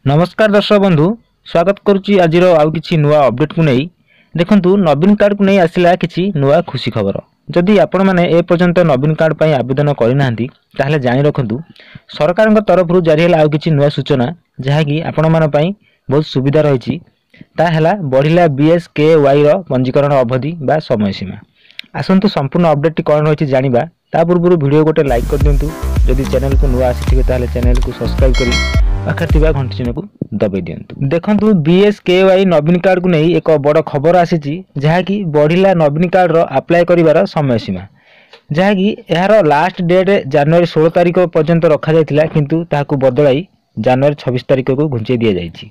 नमस्कार दर्शक बंधु स्वागत करुच्ची आज आउ कि नुआ अपडेट को नहीं देखु नवीन कार्ड को नहीं आसला कि नुआ खुशी खबर जदि आपण मैंने ए पर्यंत नवीन कार्ड पर आवेदन करना जानी रखु सरकार तरफ जारी है आउ कि नुआ सूचना जहाँकि आपण मान बहुत सुविधा रही बढ़िला BSKY पंजीकरण अवधि बा समय सीमा आसतु संपूर्ण अपडेट कौन रही जाना ता पूर्व वीडियो गोटे लाइक कर दिंतु जदि चैनल को नुआ आसी चैनल को सब्सक्राइब करी पाखे घंटी चिन्ह को दबाई दिंतु। देखु BSKY नवीन कार्ड को नहीं एक बड़ खबर आसी जहाँकि बढ़िला नवीन कार्ड अप्लाई कर समय सीमा जहाँकि यार लास्ट डेट जनवरी 16 तारिख पर्यंत रखा जाइथिला किंतु ताकू बदलाई जनवरी 26 तारिख को घुंचे दि जाइछि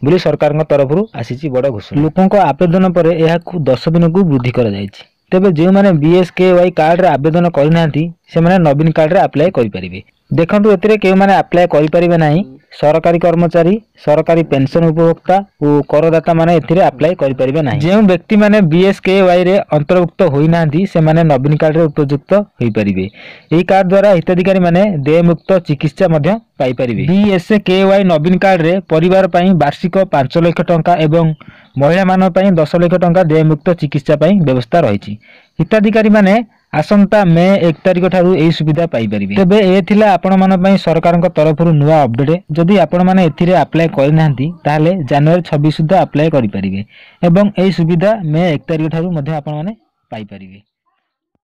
बोली सरकार तरफ आसी बड़ घोषणा लोकों आवेदन पर यह 10 दिन को वृद्धि कर जाइछि। तेबे जो मैंने BSKY कार्ड रे आवेदन करना से मैंने नवीन कार्ड रे अप्लाई करें। देखु ए क्यों मैंने अप्लाई करें ना सरकारी कर्मचारी सरकारी पेंशन उपभोक्ता और करदाता माने एथिरे अप्लाई करें ना जो व्यक्ति माने BSKY रे अंतर्भुक्त होइना से माने नवीन कार्ड रे उपयुक्त होई परिबे। एही कार्ड द्वारा हिताधिकारी माने देय मुक्त चिकित्सा मध्य पाई परिबे। BSKY नवीन कार्ड रे परिवार पई वार्षिक 5 लाख टंका एवं महिला मान पई 10 लाख टंका देय मुक्त चिकित्सा पई व्यवस्था रही। हिताधिकारी माने आसंता मे 1 तारिख ठारू एही सुविधा पाई परिबे। तबे ए थिला आपण मान पई सरकार तरफ नुआ अपडेट जदि आपण माने एथिरे अप्लाई करनांती ताले जनवरी 26 सुद्धा अप्लाई करि परिबे एवं एही सुविधा मे 1 तारिख ठारू मध्ये आपण माने पाई परिबे।